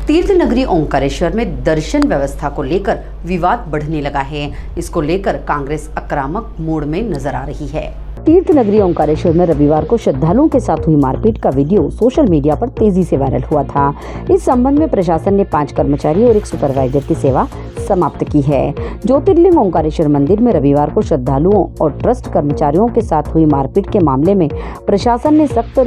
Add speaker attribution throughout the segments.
Speaker 1: तीर्थ नगरी ओंकारेश्वर में दर्शन व्यवस्था को लेकर विवाद बढ़ने लगा है। इसको लेकर कांग्रेस आक्रामक मूड में नजर आ रही है। तीर्थ नगरी ओंकारेश्वर में रविवार को श्रद्धालुओं के साथ हुई मारपीट का वीडियो सोशल मीडिया पर तेजी से वायरल हुआ था। इस संबंध में प्रशासन ने 5 कर्मचारी और एक सुपरवाइजर की सेवा समाप्त की है। ज्योतिर्लिंग ओंकारेश्वर मंदिर में रविवार को श्रद्धालुओं और ट्रस्ट कर्मचारियों के साथ हुई मारपीट के मामले में प्रशासन ने सख्त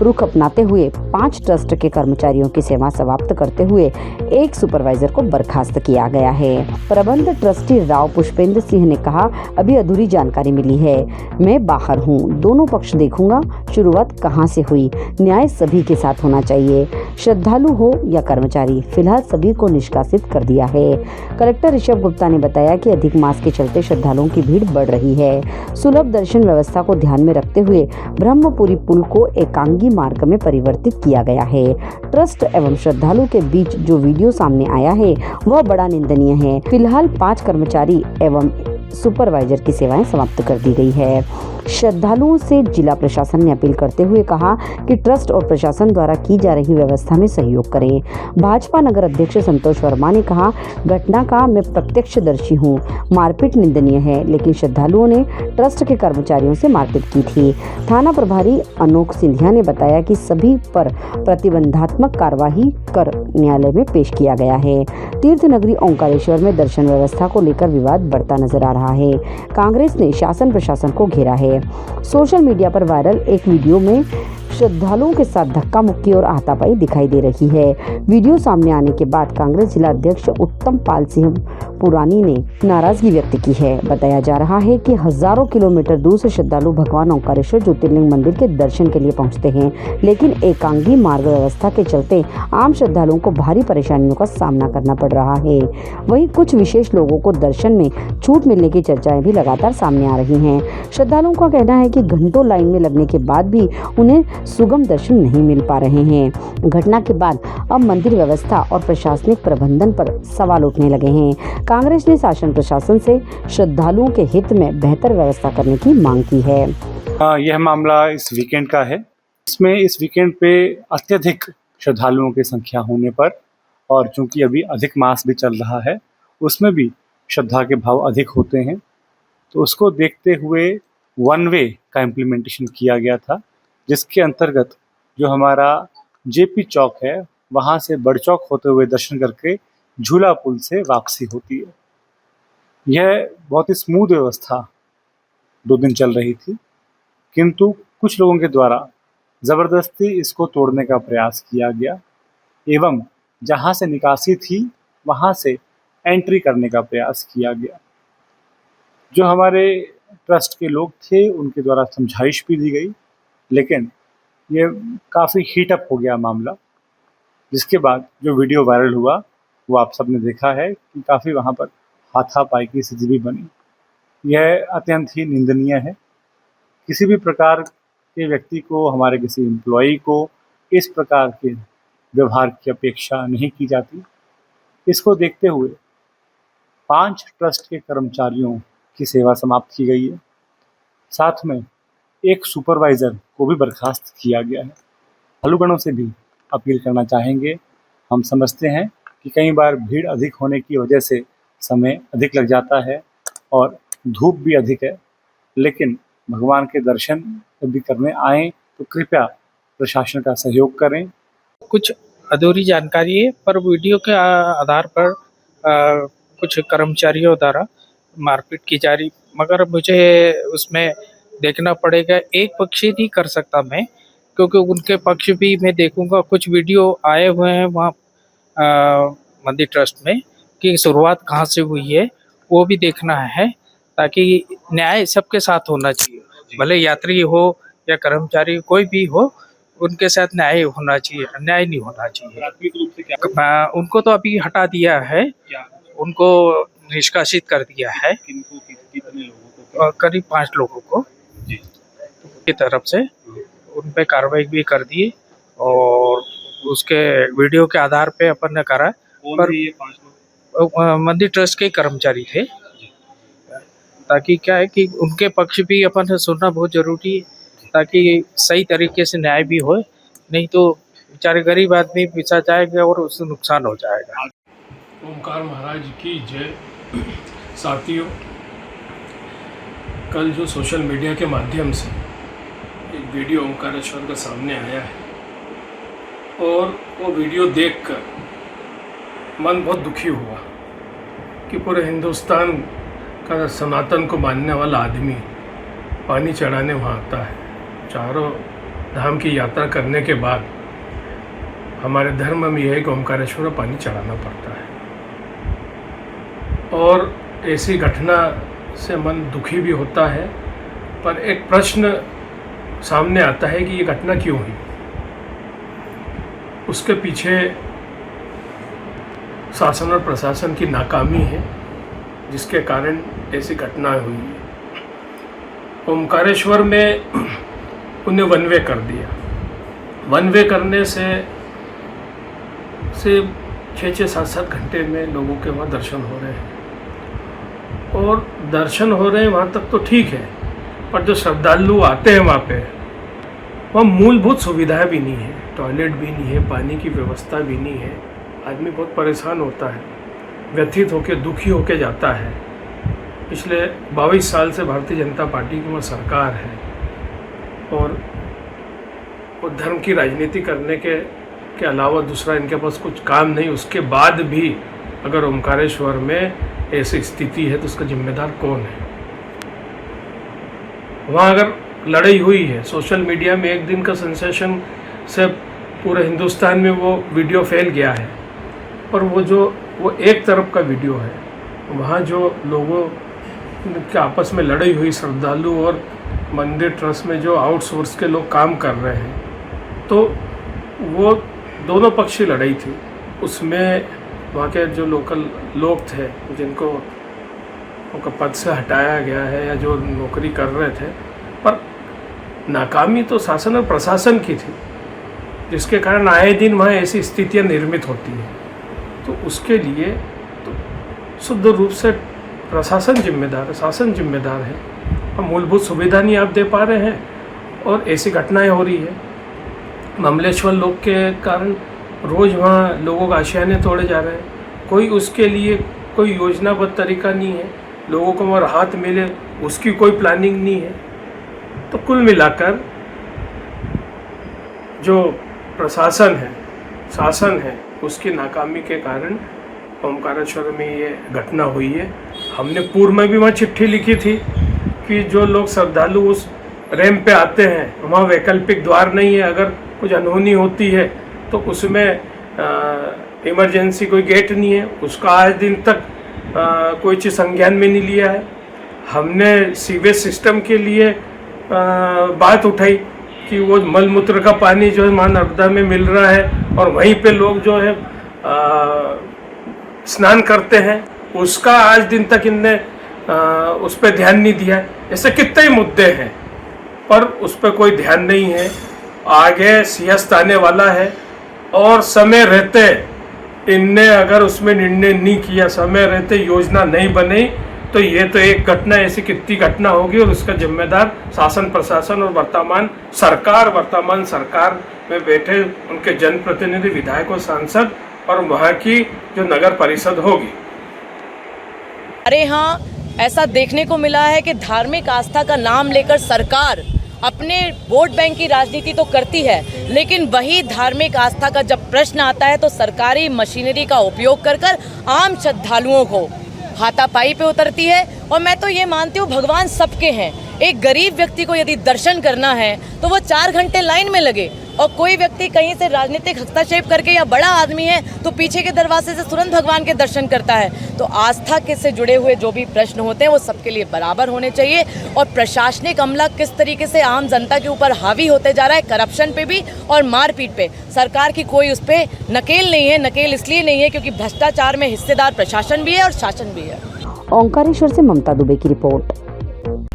Speaker 1: रुख अपनाते हुए 5 ट्रस्ट के कर्मचारियों की सेवा समाप्त करते हुए एक सुपरवाइजर को बर्खास्त किया गया है। प्रबंध ट्रस्टी राव पुष्पेंद्र सिंह ने कहा, अभी अधूरी जानकारी मिली है, मैं बाहर हूँ, दोनों पक्ष देखूंगा, शुरुआत कहाँ से हुई, न्याय सभी के साथ होना चाहिए, श्रद्धालु हो या कर्मचारी, फिलहाल सभी को निष्कासित कर दिया है। कलेक्टर ऋषभ गुप्ता ने बताया कि अधिक मास के चलते श्रद्धालुओं की भीड़ बढ़ रही है। सुलभ दर्शन व्यवस्था को ध्यान में रखते हुए ब्रह्मपुरी पुल को एकांगी मार्ग में परिवर्तित किया गया है। ट्रस्ट एवं श्रद्धालु के बीच जो वीडियो सामने आया है वह बड़ा निंदनीय है। फिलहाल 5 कर्मचारी एवं सुपरवाइजर की सेवाएं समाप्त कर दी गई है। श्रद्धालुओं से जिला प्रशासन ने अपील करते हुए कहा कि ट्रस्ट और प्रशासन द्वारा की जा रही व्यवस्था में सहयोग करें। भाजपा नगर अध्यक्ष संतोष वर्मा ने कहा, घटना का मैं प्रत्यक्षदर्शी हूं, मारपीट निंदनीय है, लेकिन श्रद्धालुओं ने ट्रस्ट के कर्मचारियों से मारपीट की थी। थाना प्रभारी अनोख सिंधिया ने बताया कि सभी पर प्रतिबंधात्मक कार्यवाही कर न्यायालय में पेश किया गया है। तीर्थ नगरी ओंकारेश्वर में दर्शन व्यवस्था को लेकर विवाद बढ़ता नजर आ रहा है। कांग्रेस ने शासन प्रशासन को घेरा है। सोशल मीडिया पर वायरल एक वीडियो में श्रद्धालुओं के साथ धक्का मुक्की और हाथापाई दिखाई दे रही है। वीडियो सामने आने के बाद कांग्रेस जिला अध्यक्ष उत्तम पाल सिंह पुरानी ने नाराजगी व्यक्त की है। बताया जा रहा है कि हजारों किलोमीटर दूर से श्रद्धालु भगवान ओंकारेश्वर ज्योतिर्लिंग मंदिर के दर्शन के लिए पहुंचते हैं, लेकिन एकांगी मार्ग व्यवस्था के चलते आम श्रद्धालुओं को भारी परेशानियों का सामना करना पड़ रहा है। वहीं कुछ विशेष लोगों को दर्शन में छूट मिलने की चर्चाएं भी लगातार सामने आ रही हैं। श्रद्धालुओं का कहना है कि घंटों लाइन में लगने के बाद भी उन्हें सुगम दर्शन नहीं मिल पा रहे हैं। घटना के बाद अब मंदिर व्यवस्था और प्रशासनिक प्रबंधन पर सवाल उठने लगे हैं। कांग्रेस ने शासन प्रशासन से श्रद्धालुओं के हित में बेहतर व्यवस्था करने की मांग की है।
Speaker 2: यह मामला इस वीकेंड का है। इसमें इस वीकेंड पे अत्यधिक श्रद्धालुओं की संख्या होने पर और चूंकि अभी अधिक मास भी चल रहा है, उसमें भी श्रद्धा के भाव अधिक होते हैं, तो उसको देखते हुए 1 वे का इम्प्लीमेंटेशन किया गया था, जिसके अंतर्गत जो हमारा जेपी चौक है वहाँ से बड़ चौक होते हुए दर्शन करके झूला पुल से वापसी होती है। यह बहुत ही स्मूथ व्यवस्था 2 दिन चल रही थी, किंतु कुछ लोगों के द्वारा ज़बरदस्ती इसको तोड़ने का प्रयास किया गया एवं जहाँ से निकासी थी वहाँ से एंट्री करने का प्रयास किया गया। जो हमारे ट्रस्ट के लोग थे उनके द्वारा समझाइश भी दी गई, लेकिन ये काफ़ी हीटअप हो गया मामला, जिसके बाद जो वीडियो वायरल हुआ वो आप सब ने देखा है कि काफ़ी वहाँ पर हाथापाई की स्थिति भी बनी। यह अत्यंत ही निंदनीय है। किसी भी प्रकार के व्यक्ति को, हमारे किसी एम्प्लॉई को इस प्रकार के व्यवहार की अपेक्षा नहीं की जाती। इसको देखते हुए 5 ट्रस्ट के कर्मचारियों की सेवा समाप्त की गई है। साथ में एक सुपरवाइज़र को भी बर्खास्त किया गया है। श्रद्धालुगणों से भी अपील करना चाहेंगे, हम समझते हैं कि कई बार भीड़ अधिक होने की वजह से समय अधिक लग जाता है और धूप भी अधिक है, लेकिन भगवान के दर्शन यदि करने आएँ तो कृपया प्रशासन का सहयोग करें।
Speaker 3: कुछ अधूरी जानकारी है, पर वीडियो के आधार पर कुछ कर्मचारियों द्वारा मारपीट की जा रही, मगर मुझे उसमें देखना पड़ेगा। एक पक्षी नहीं कर सकता मैं, क्योंकि उनके पक्ष भी मैं देखूंगा। कुछ वीडियो आए हुए हैं वहाँ मंदिर ट्रस्ट में कि शुरुआत कहाँ से हुई है वो भी देखना है, ताकि न्याय सबके साथ होना चाहिए, भले यात्री हो या कर्मचारी कोई भी हो, उनके साथ न्याय होना चाहिए, अन्याय नहीं होना चाहिए। उनको तो अभी हटा दिया है, उनको निष्कासित कर दिया है, करीब 5 लोगों को की तरफ से उन पे कार्रवाई भी कर दी और उसके वीडियो के आधार पे अपन ने करा। पर मंदिर ट्रस्ट के कर्मचारी थे, ताकि क्या है कि उनके पक्ष भी अपन ने सुनना बहुत जरूरी है, ताकि सही तरीके से न्याय भी हो। नहीं तो बेचारे गरीब आदमी पीछा जाएगा और उससे नुकसान हो जाएगा।
Speaker 4: ओमकार महाराज की जय। साथियों, कल जो सोशल मीडिया के माध्यम से एक वीडियो ओमकारेश्वर का सामने आया है और वो वीडियो देखकर मन बहुत दुखी हुआ कि पूरे हिंदुस्तान का सनातन को मानने वाला आदमी पानी चढ़ाने वहाँ आता है। चारों धाम की यात्रा करने के बाद हमारे धर्म में यह है कि ओमकारेश्वर पानी चढ़ाना पड़ता है और ऐसी घटना से मन दुखी भी होता है। पर एक प्रश्न सामने आता है कि ये घटना क्यों हुई। उसके पीछे शासन और प्रशासन की नाकामी है जिसके कारण ऐसी घटना हुई है। ओमकारेश्वर में उन्हें वन वे कर दिया। वन वे करने से 6-7 घंटे में लोगों के वहाँ दर्शन हो रहे हैं और दर्शन हो रहे हैं वहाँ तक तो ठीक है, पर जो श्रद्धालु आते हैं वहाँ मूलभूत सुविधाएं भी नहीं है, टॉयलेट भी नहीं है, पानी की व्यवस्था भी नहीं है। आदमी बहुत परेशान होता है, व्यथित होकर दुखी होकर जाता है। पिछले 22 साल से भारतीय जनता पार्टी की वहाँ सरकार है और वो धर्म की राजनीति करने के अलावा दूसरा इनके पास कुछ काम नहीं। उसके बाद भी अगर ओमकारेश्वर में ऐसी स्थिति है तो उसका जिम्मेदार कौन है। वहाँ अगर लड़ाई हुई है, सोशल मीडिया में एक दिन का सेंसेशन से पूरे हिंदुस्तान में वो वीडियो फैल गया है, पर वो एक तरफ का वीडियो है। वहाँ जो लोगों के आपस में लड़ाई हुई, श्रद्धालु और मंदिर ट्रस्ट में जो आउटसोर्स के लोग काम कर रहे हैं, तो वो दोनों पक्ष की लड़ाई थी। उसमें वहाँ के जो लोकल लोग थे जिनको उनका पद से हटाया गया है या जो नौकरी कर रहे थे, पर नाकामी तो शासन और प्रशासन की थी जिसके कारण आए दिन वहाँ ऐसी स्थितियाँ निर्मित होती हैं। तो उसके लिए तो शुद्ध रूप से प्रशासन जिम्मेदार है, शासन जिम्मेदार है। हम मूलभूत सुविधा नहीं आप दे पा रहे हैं और ऐसी घटनाएं हो रही है। ममलेश्वर लोग के कारण रोज़ वहाँ लोगों का आशियाने तोड़े जा रहे हैं। कोई उसके लिए कोई योजनाबद्ध तरीका नहीं है, लोगों को वहाँ राहत मिले उसकी कोई प्लानिंग नहीं है। तो कुल मिलाकर जो प्रशासन है, शासन है, उसकी नाकामी के कारण ओमकारेश्वर में ये घटना हुई है। हमने पूर्व में भी वहाँ चिट्ठी लिखी थी कि जो लोग श्रद्धालु उस रैंप पे आते हैं वहाँ वैकल्पिक द्वार नहीं है, अगर कुछ अनहोनी होती है तो उसमें इमरजेंसी कोई गेट नहीं है, उसका आज दिन तक कोई चीज़ संज्ञान में नहीं लिया है। हमने सीवेज सिस्टम के लिए बात उठाई कि वो मलमूत्र का पानी जो है मां नर्मदा में मिल रहा है और वहीं पे लोग जो है स्नान करते हैं, उसका आज दिन तक इनने उस पर ध्यान नहीं दिया है। ऐसे कितने ही मुद्दे हैं पर उस पर कोई ध्यान नहीं है। आगे सियासत आने वाला है और समय रहते इनने अगर उसमें निर्णय नहीं किया, समय रहते योजना नहीं बनी, तो ये तो एक घटना ऐसी कितनी घटना होगी और उसका जिम्मेदार शासन प्रशासन और वर्तमान सरकार में बैठे उनके जनप्रतिनिधि, विधायक और सांसद और वहाँ की जो नगर परिषद होगी।
Speaker 5: अरे हाँ, ऐसा देखने को मिला है कि धार्मिक आस्था का नाम लेकर सरकार अपने वोट बैंक की राजनीति तो करती है, लेकिन वही धार्मिक आस्था का जब प्रश्न आता है तो सरकारी मशीनरी का उपयोग कर आम श्रद्धालुओं को हाथापाई पे उतरती है। और मैं तो ये मानती हूँ भगवान सबके हैं। एक गरीब व्यक्ति को यदि दर्शन करना है तो वो 4 घंटे लाइन में लगे, और कोई व्यक्ति कहीं से राजनीतिक हस्तक्षेप करके या बड़ा आदमी है तो पीछे के दरवाजे से तुरंत भगवान के दर्शन करता है। तो आस्था के से जुड़े हुए जो भी प्रश्न होते हैं वो सबके लिए बराबर होने चाहिए। और प्रशासनिक अमला किस तरीके से आम जनता के ऊपर हावी होते जा रहा है, करप्शन पे भी और मारपीट पे, सरकार की कोई उस पर नकेल नहीं है। नकेल इसलिए नहीं है क्योंकि भ्रष्टाचार में हिस्सेदार प्रशासन भी है और शासन भी है।
Speaker 1: ओंकारेश्वर से ममता दुबे की रिपोर्ट।